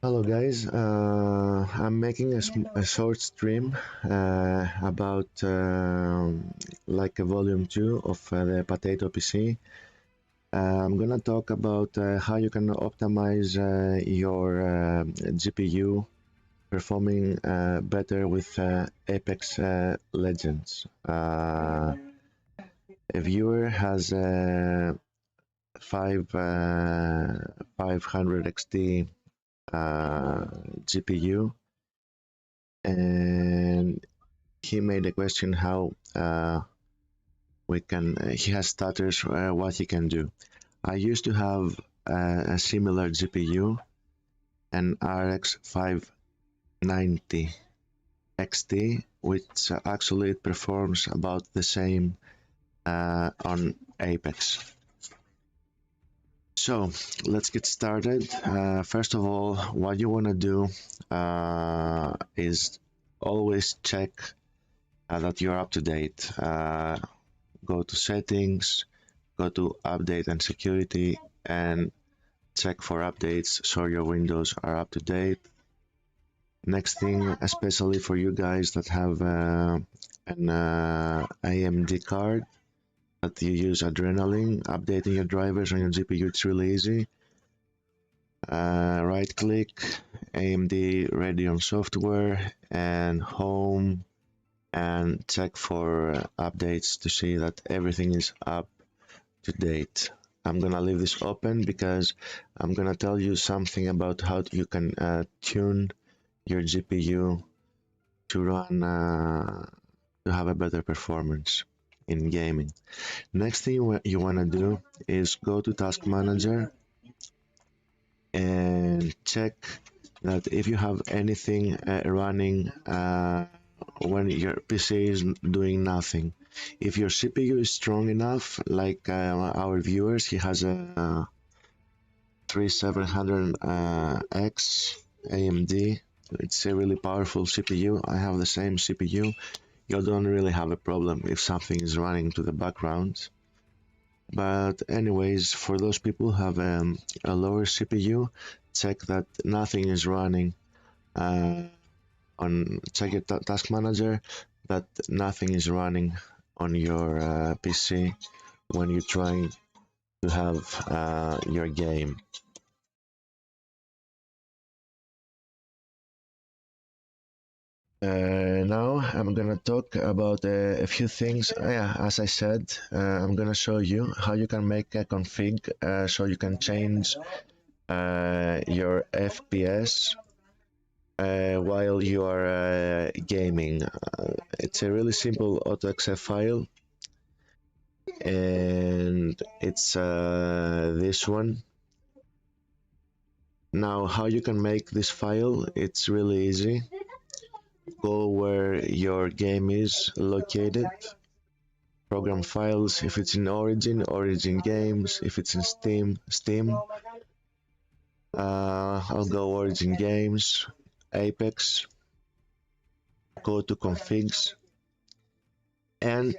Hello guys, I'm making a short stream about like a volume 2 of the Potato PC. I'm gonna talk about how you can optimize your GPU performing better with Apex Legends. A viewer has a 500 XT GPU, and he made a question how we can he has stutters what he can do. I used to have a similar GPU, an RX 590 XT, which actually it performs about the same on Apex. So let's get started. First of all, what you want to do is always check that you're up to date. Go to settings, go to update and security, and check for updates so your windows are up to date. Next thing, especially for you guys that have an AMD card that you use Adrenaline, updating your drivers on your GPU, it's really easy. Right click, AMD Radeon software, and home, and check for updates to see that everything is up to date. I'm gonna leave this open because I'm gonna tell you something about how you can tune your GPU to run to have a better performance in gaming. Next thing you wanna do is go to Task Manager and check that if you have anything running when your PC is doing nothing. If your CPU is strong enough, like our viewers, he has a 3700X AMD. It's a really powerful CPU. I have the same CPU. You don't really have a problem if something is running to the background. But anyways, for those people who have a lower CPU, check that nothing is running on check your task manager, that nothing is running on your PC when you're trying to have your game. Now I'm gonna talk about a few things. Yeah, as I said, I'm gonna show you how you can make a config so you can change your FPS while you are gaming. It's a really simple autoexec file, and it's this one. Now, how you can make this file? It's really easy. Go where your game is located. Program files. If it's in Origin Games. If it's in Steam. I'll go Origin Games, Apex. Go to configs and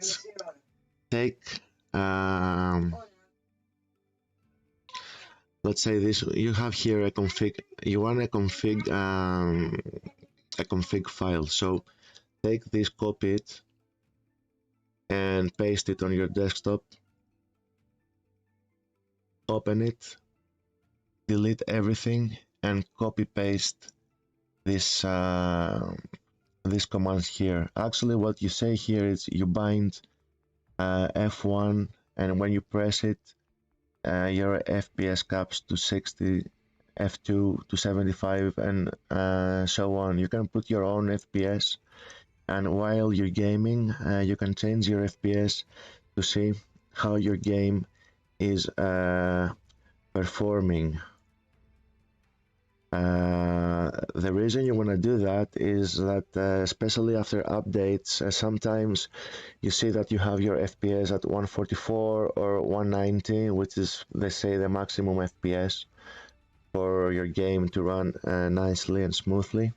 take let's say this. You have here a config. You want a config file. So take this, copy it, and paste it on your desktop. Open it, delete everything, and copy paste this these commands here. Actually, what you say here is you bind F1, and when you press it, your FPS caps to 60, F2 to 75, and so on. You can put your own FPS, and while you're gaming, you can change your FPS to see how your game is performing. The reason you want to do that is that especially after updates, sometimes you see that you have your FPS at 144 or 190, which is, they say, the maximum FPS for your game to run nicely and smoothly.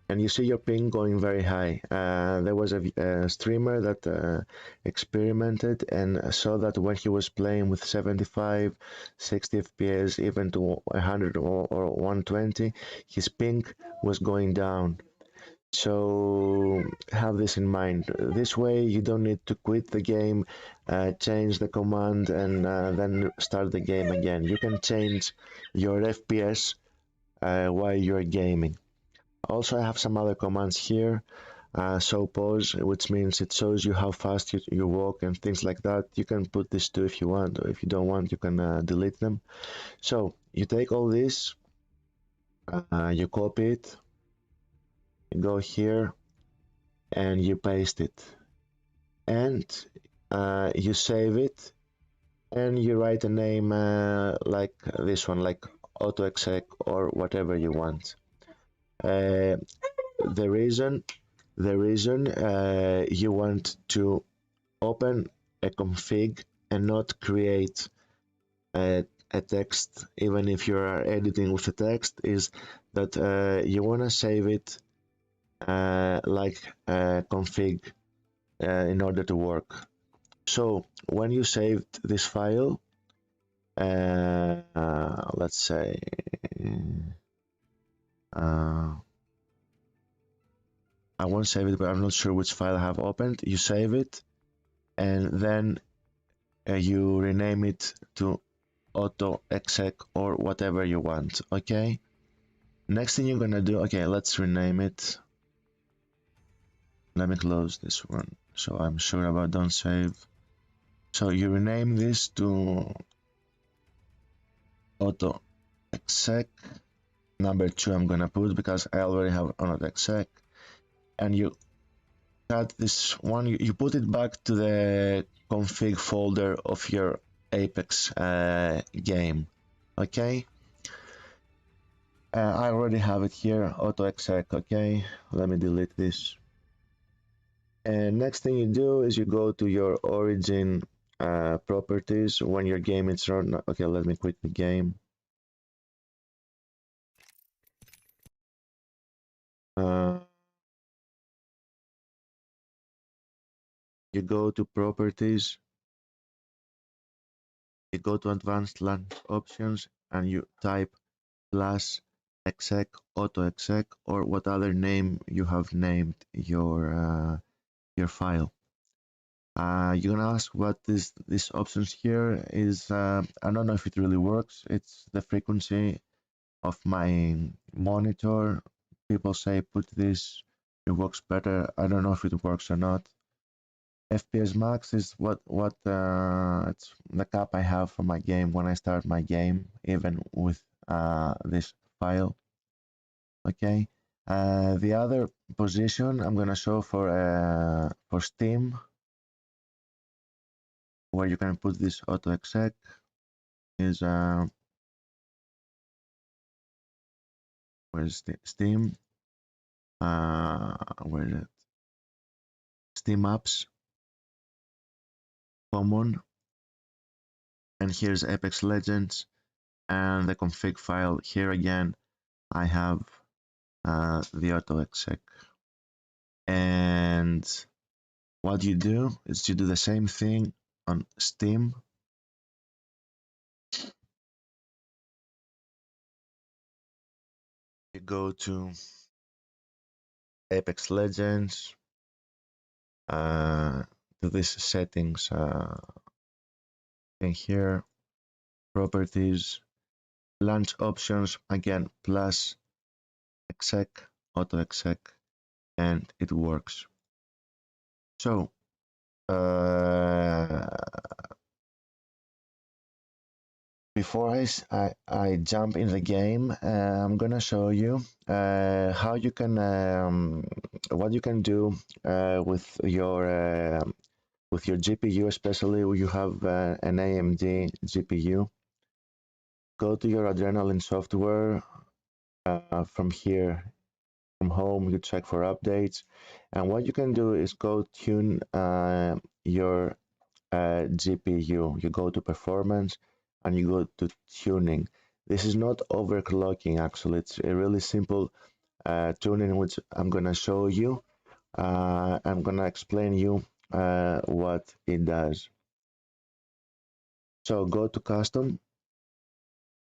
and you see your ping going very high. There was a streamer that experimented and saw that when he was playing with 75, 60 FPS, even to 100 or 120, his ping was going down. So have this in mind. This way you don't need to quit the game, change the command, and then start the game again. You can change your FPS while you're gaming. Also, I have some other commands here. Show pause, which means it shows you how fast you walk and things like that. You can put this too if you want, or if you don't want, you can delete them. So you take all this, you copy it, you go here, and you paste it. And you save it, and you write a name like this one, like autoexec or whatever you want. Uh, the reason you want to open a config and not create a text, even if you are editing with a text, is that you want to save it like a config in order to work. So when you saved this file, let's say I won't save it, but I'm not sure which file I have opened. You save it, and then you rename it to autoexec or whatever you want. Okay. Next thing you're gonna do. Okay, let's rename it. Let me close this one so I'm sure about don't save. So you rename this to autoexec. Number 2 I'm gonna put because I already have autoexec, and you cut this one. You put it back to the config folder of your Apex game. Okay. I already have it here, autoexec. Okay, let me delete this. And next thing you do is you go to your origin properties when your game is run. Okay, let me quit the game. You go to properties, you go to advanced launch options, and you type plus exec, autoexec, or what other name you have named your file. You're gonna ask what this options here is. I don't know if it really works. It's the frequency of my monitor. People say put this, it works better. I don't know if it works or not. FPS max is what it's the cap I have for my game when I start my game, even with this file. Okay. The other position I'm gonna show for Steam, where you can put this autoexec, is where's the Steam? Where is it? Steam apps, common, and here's Apex Legends, and the config file. Here again, I have the autoexec, and what you do is you do the same thing on Steam. You go to Apex Legends, to this settings in here, properties, launch options, again plus exec, autoexec, and it works. So before I jump in the game, I'm gonna show you how you can what you can do with your GPU, especially when you have an AMD GPU. Go to your Adrenaline software. From here, from home, you check for updates, and what you can do is go tune your GPU. You go to performance and you go to tuning. This is not overclocking, actually. It's a really simple tuning which I'm gonna show you. I'm gonna explain you what it does. So go to custom,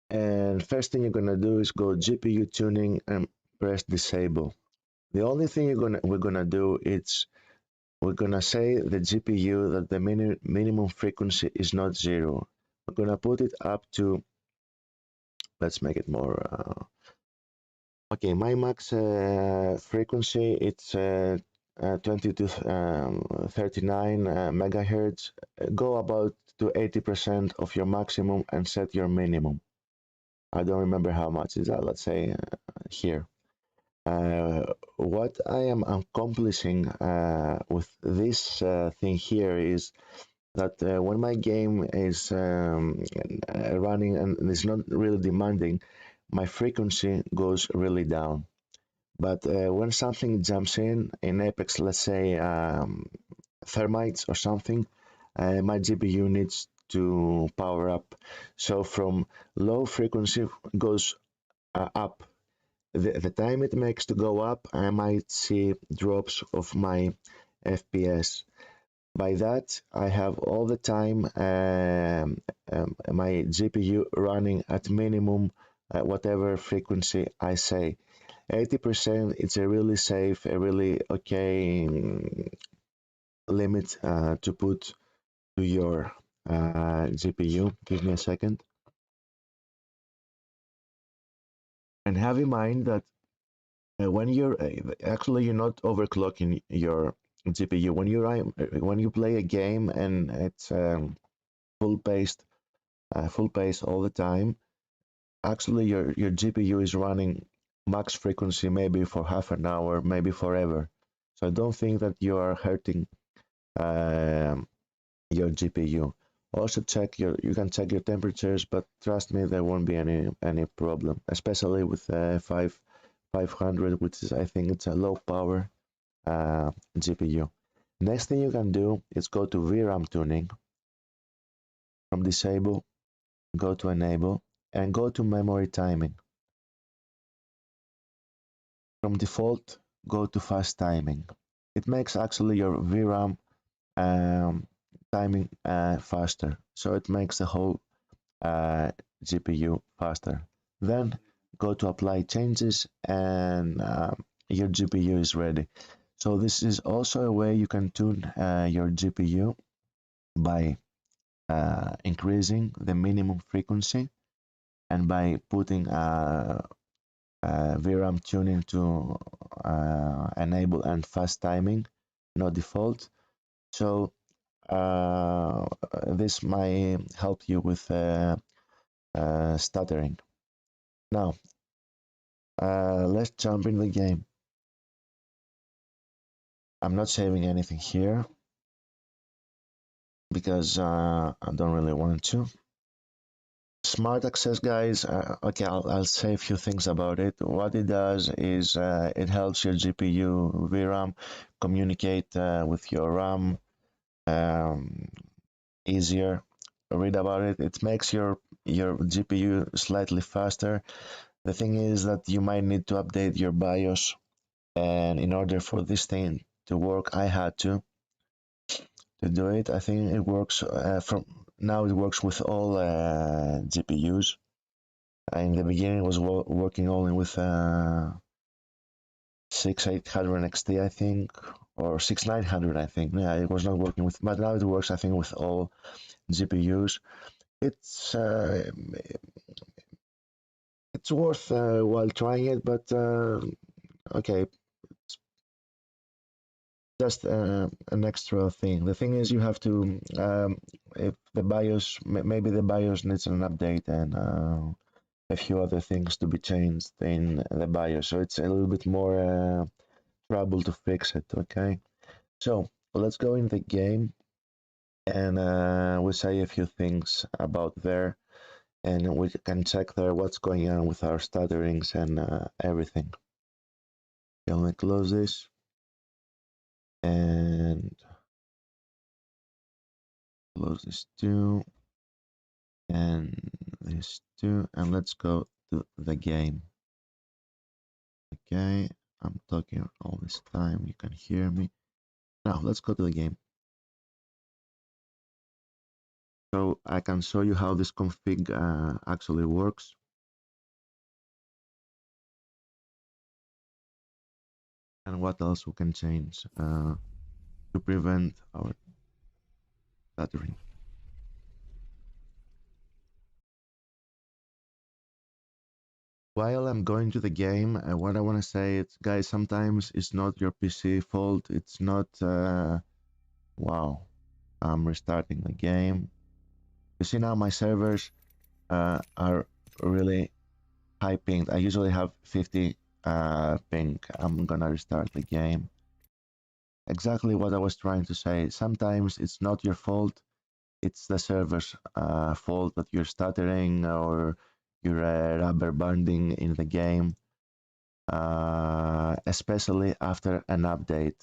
and first thing you're gonna do is go GPU tuning and press disable. The only thing we're gonna do is we're gonna say the GPU that the minimum frequency is not 0. We're gonna put it up to, let's make it more. Okay, my max frequency it's 20 to 39 megahertz. Go about to 80% of your maximum and set your minimum. I don't remember how much is that. Let's say here. What I am accomplishing with this thing here is that when my game is running and is not really demanding, my frequency goes really down. But when something jumps in Apex, let's say thermites or something, my GPU needs to power up. So from low frequency goes up. The time it makes to go up, I might see drops of my FPS. By that, I have all the time my GPU running at minimum whatever frequency I say. 80% it's a really safe, a really okay limit to put to your GPU. Give me a second. And have in mind that when you're actually you're not overclocking your GPU when you play a game and it's full paced full pace all the time. Actually, your GPU is running max frequency maybe for half an hour, maybe forever. So I don't think that you are hurting um, your GPU. Also check you can check your temperatures, but trust me, there won't be any problem, especially with 500, which is I think it's a low power GPU. Next thing you can do is go to Vram Tuning. From disable, go to enable, and go to memory timing. From default, go to fast timing. It makes actually your VRAM timing faster, so it makes the whole GPU faster. Then go to apply changes, and your GPU is ready. So this is also a way you can tune your GPU by increasing the minimum frequency and by putting VRAM tuning to enable and fast timing, no default. So this might help you with stuttering. Now, let's jump in the game. I'm not saving anything here because I don't really want to. Smart access, guys. Okay, I'll say a few things about it. What it does is it helps your GPU VRAM communicate with your RAM easier. Read about it. It makes your GPU slightly faster. The thing is that you might need to update your BIOS, and in order for this thing to work, I had to do it. I think it works from now. It works with all GPUs. In the beginning, it was working only with 6800 XT, I think, or 6900, I think. Yeah, it was not working with, but now it works, I think, with all GPUs. It's worth while trying it, but okay, just an extra thing. The thing is, you have to if the BIOS maybe the BIOS needs an update and a few other things to be changed in the BIOS, so it's a little bit more trouble to fix it. Okay, so let's go in the game and we'll say a few things about there, and we can check there what's going on with our stutterings and everything. Okay, let me close this and close this too and this too, and let's go to the game. Okay, I'm talking all this time, you can hear me. Now, let's go to the game. So I can show you how this config actually works. And what else we can change to prevent our stuttering. While I'm going to the game, what I want to say is, guys, sometimes it's not your PC fault. It's not, wow, I'm restarting the game. You see now my servers are really high pinged. I usually have 50 ping. I'm gonna restart the game. Exactly what I was trying to say. Sometimes it's not your fault. It's the server's fault that you're stuttering or you're rubber banding in the game. Especially after an update.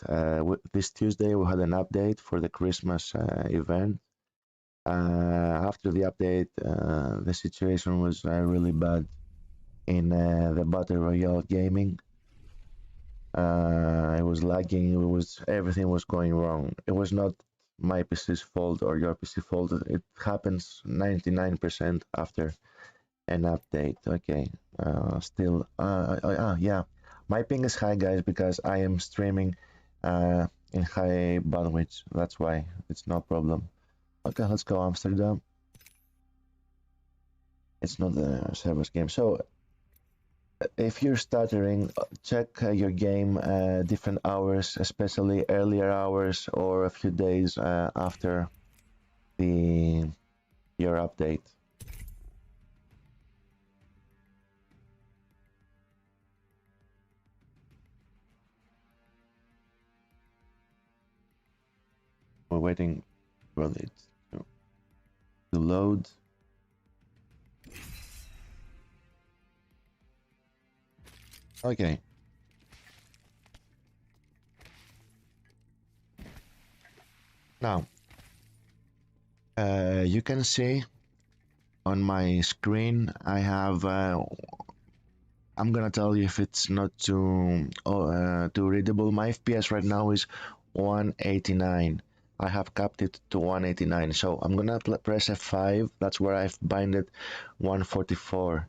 This Tuesday we had an update for the Christmas event. After the update, the situation was really bad in the Battle Royale gaming. It was lagging. Everything was going wrong. It was not my PC's fault or your PC fault. It happens 99% after an update. Okay, still, yeah, my ping is high, guys, because I am streaming in high bandwidth. That's why it's no problem. Okay, let's go Amsterdam. It's not the server's game. So if you're stuttering, check your game different hours, especially earlier hours or a few days after your update. We're waiting for it to load. Okay. Now, you can see on my screen I have I'm gonna tell you if it's not too readable. My FPS right now is 189. I have capped it to 189, so I'm gonna press F5. That's where I've binded 144.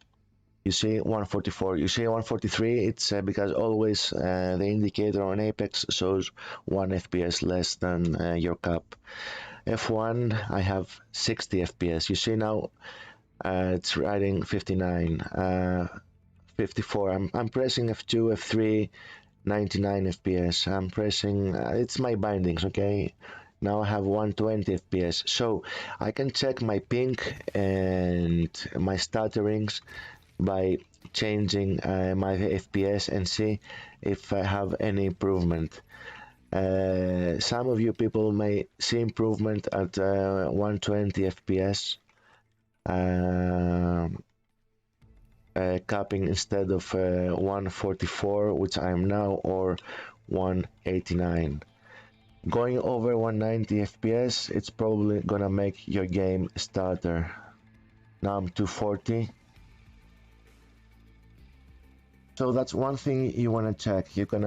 You see 144. You see 143. It's because always the indicator on Apex shows 1 FPS less than your cap. F1, I have 60 FPS. You see now it's writing 59. 54. I'm pressing F2, F3, 99 FPS. I'm pressing, it's my bindings, okay? Now I have 120 FPS. So I can check my ping and my stutterings by changing my FPS and see if I have any improvement. Some of you people may see improvement at 120 FPS. Capping instead of 144, which I am now, or 189. Going over 190 FPS, it's probably gonna make your game stutter. Now I'm 240. So that's one thing you wanna check. You can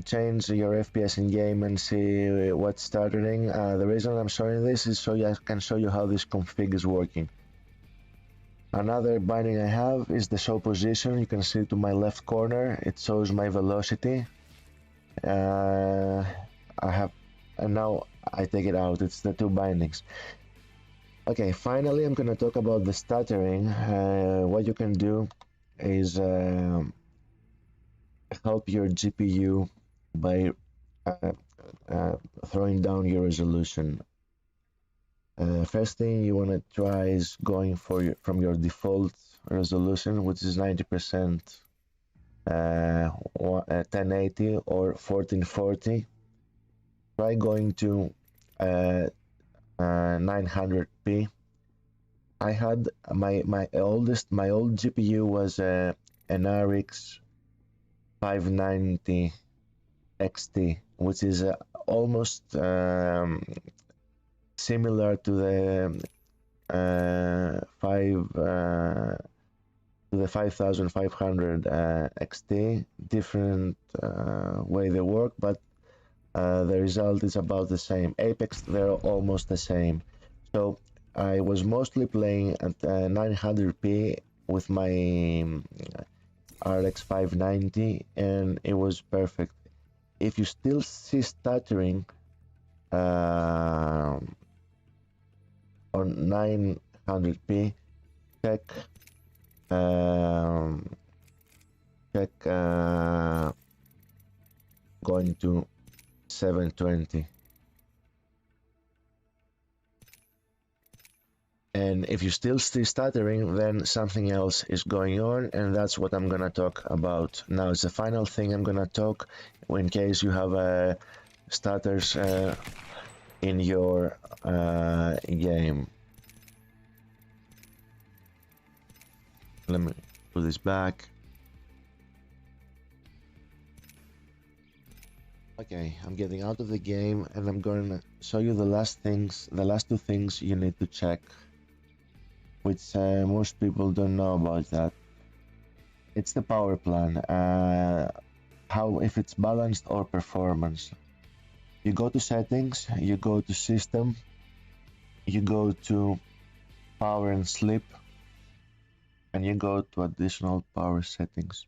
change your FPS in game and see what's stuttering. The reason I'm showing this is so I can show you how this config is working. Another binding I have is the show position. You can see to my left corner, it shows my velocity. I have, and now I take it out. It's the two bindings. Okay, finally, I'm gonna talk about the stuttering. What you can do is help your GPU by throwing down your resolution. First thing you want to try is going from your default resolution, which is 90%, 1080 or 1440. Try going to 900p. I had my old GPU was an RX 590 XT, which is almost similar to the to the 5500 XT. Different way they work, but the result is about the same. Apex, they're almost the same. So I was mostly playing at 900p with my RX 590, and it was perfect. If you still see stuttering on 900p, check going to 720. And if you still see stuttering, then something else is going on, and that's what I'm gonna talk about now. It's the final thing I'm gonna talk in case you have stutters in your game. Let me put this back. Okay, I'm getting out of the game, and I'm gonna show you the last two things you need to check, which most people don't know about that. It's the power plan, how if it's balanced or performance. You go to settings, you go to system, you go to power and sleep, and you go to additional power settings.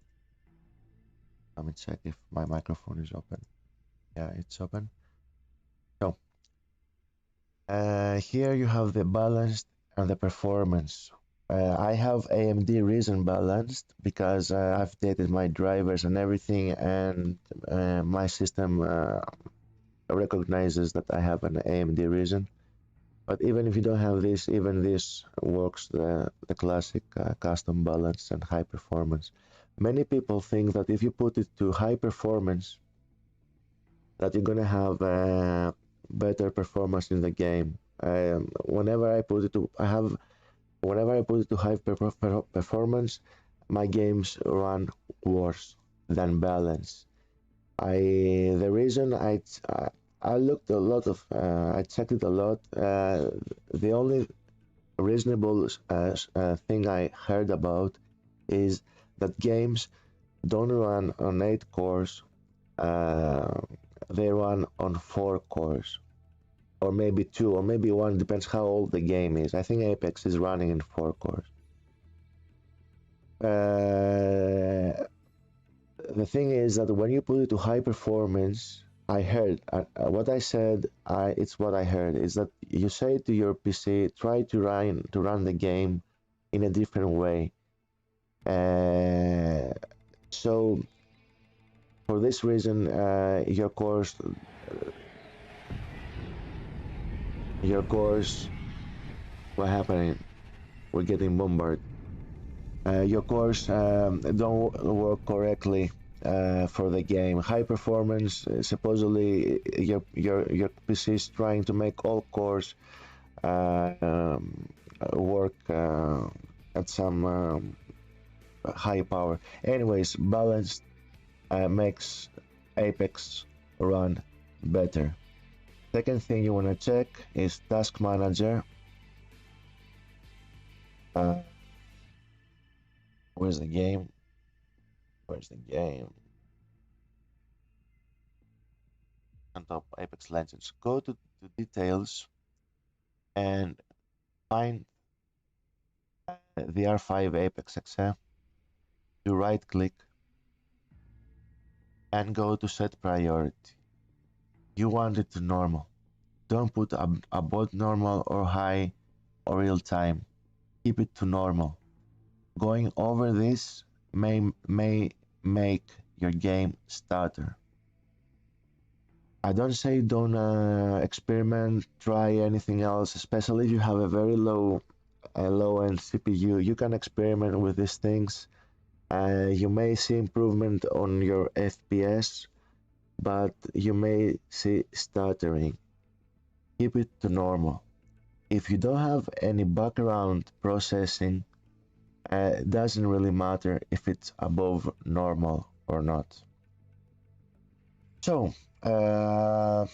Let me check if my microphone is open. Yeah, it's open. So here you have the balanced and the performance. I have AMD Ryzen balanced because I've updated my drivers and everything, and my system recognizes that I have an AMD Ryzen. But even if you don't have this, even this works, the classic custom balance and high performance. Many people think that if you put it to high performance, that you're gonna have better performance in the game. Whenever I put it to high performance, my games run worse than balance. The reason I looked a lot of I checked it a lot. The only reasonable thing I heard about is that games don't run on 8 cores. They run on 4 cores, or maybe 2, or maybe 1, depends how old the game is. I think Apex is running in 4 cores. The thing is that when you put it to high performance, I heard what I said. It's what I heard is that you say to your PC, try to run the game in a different way. So for this reason, your cores, what happening? We're getting bombarded. Your cores don't work correctly for the game. High performance, supposedly your PC is trying to make all cores work at some high power. Anyways, balanced makes Apex run better. Second thing you want to check is Task Manager. Where's the game? On top Apex Legends. Go to details and find the R5 Apex XF. You right click and go to set priority. You want it to normal. Don't put above normal or high or real time. Keep it to normal. Going over this may make your game stutter. I don't say don't experiment, try anything else, especially if you have a very low-end CPU. You can experiment with these things. You may see improvement on your FPS, but you may see stuttering. Keep it to normal. If you don't have any background processing, it doesn't really matter if it's above normal or not. So, I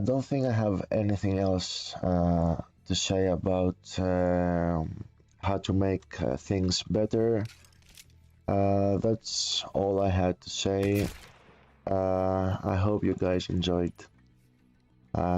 don't think I have anything else to say about how to make things better. That's all I had to say. I hope you guys enjoyed.